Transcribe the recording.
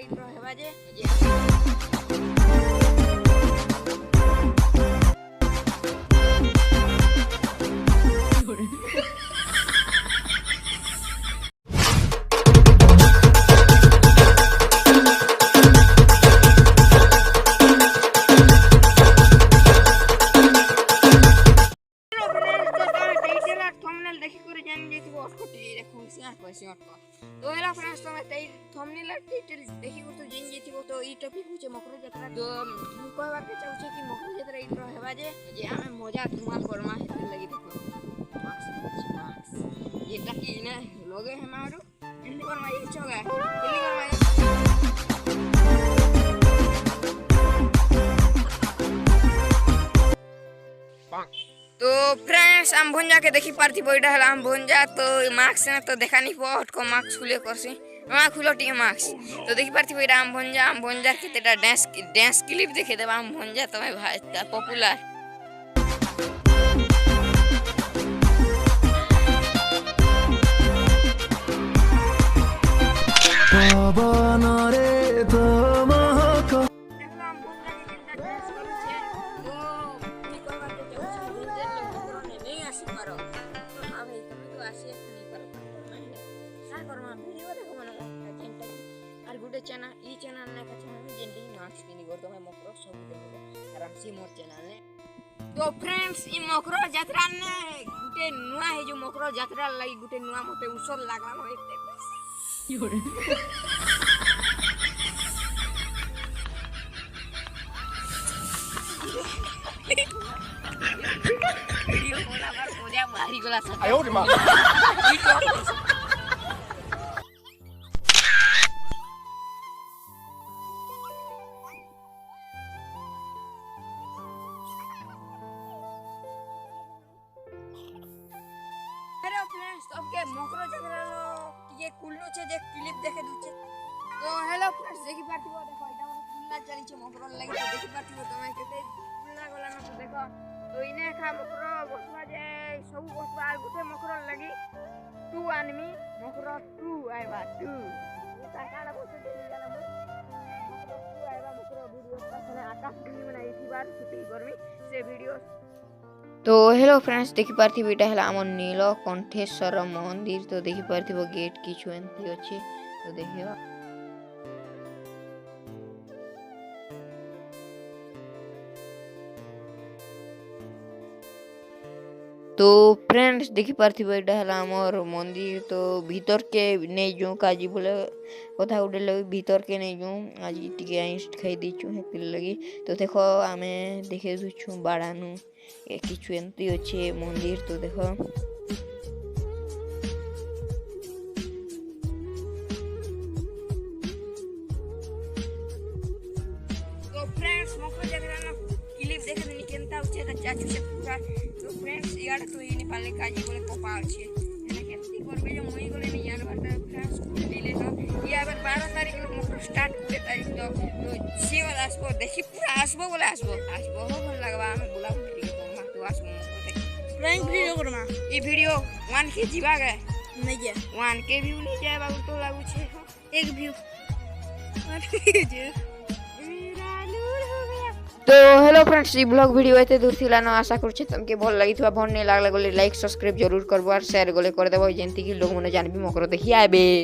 Intro ହେବା ଯେ तो हेलो फ्रेंड्स तो मैं थंबनेल टाइटल देखि को तो जान जेथिबो तो ई टॉपिक होचे मकर यात्रा तो कहबा के चाहूचे कि मकर यात्रा इंट्रो हेबा जे हमें मजा धमाल करमा हेते लगी देखो मार्क्स ये कि ना लोगे है मारो एंड करमा ये चोगा एली करमा तो फ्रेंड्स हम भंजा के देखी पारती बैठा है हम भंजा तो मार्क्स ना तो देखा नहीं पट को मार्क्स खुले करसी मां खुलो टी मार्क्स तो देखी पारती बैठा हम भंजा के तेटा डांस क्लिप देखे देबा हम भंजा तो मैं भाई पॉपुलर चैनल ई चैनल ने का चैनल में जेंटी मार्क्स पिनी कर तो मैं मकरो सब देबो आराम से मोर चैनल ने तो फ्रेंड्स ई मकरो यात्रा ने गुटे नुआ है जो मकरो यात्रा लागि गुटे नुआ मते उसर लागला न एते योरे वीडियो होला बार मजा मारी गला सा आयो रे मां हेलो फ्रेंड्स अब के मकरो यात्रा टिके कुल्लो छे जे क्लिप देखे दुचे तो हेलो फ्रेंड्स देखि पारथिबो देखो एटा कुल्ला चली छे मकरो लागि तो देखि पारथिबो तमे केते कुल्ला गला न तो देखो तो इने खा मकरो बसवा जे सब बसवा आ गुटे मकरो लागि 2 आनमी मकरो 2 आइबा 2 ता काला बस दे गला मकरो 2 आइबा मकरो वीडियो पाछने आकाश दिनी बना इथि बार शूटिंग करमी से वीडियो तो हेलो फ्रेंड्स देखि पारथि बेटा हला हमर नीलकंठेश्वर मंदिर तो देखि पारथिबो गेट किछु एंती अछि तो देखियो तो फ्रेंड्स देखि पारथिबो एटा हला हमर मंदिर तो भीतर के नै जो काजी बोले कथा उडे लगी भीतर के नै जो आज टिके आइस्ट खाई दिछु हेति लगी तो देखो हमें देखे दुछु बाड़ानु ए किछु एंती अछि मंदिर तो देखो तो फ्रेंड्स मको जगराना क्लिप देखे नि केनता उचे त चाचू से पूरा तो फ्रेंड्स यार तो इनी पाले काजी बोले कोपा अछि एने केती करबे जे मोई गले नि यार बात फ्रेंड्स दिले न या बार 12 तारिख को मको स्टार्ट 2 तारिख तो सीवा आसबो देखि पूरा आसबो बोले आसबो भल लागबा हम बुला प्रैंक वीडियो करमा ई वीडियो 1 के जीवा गए नहीं जे 1 के व्यू नहीं जाए बाबू तो लागू छे एक व्यू 1 के जे तो हेलो फ्रेंड्स ई ब्लॉग वीडियो एते दूर थिला न आशा करछि तुमके भल लागिथवा भन नै लागला गोले लाइक सब्सक्राइब जरूर करबो और शेयर गोले कर देबो जेंति कि लोग मने जानबी मकरो देखि आबे।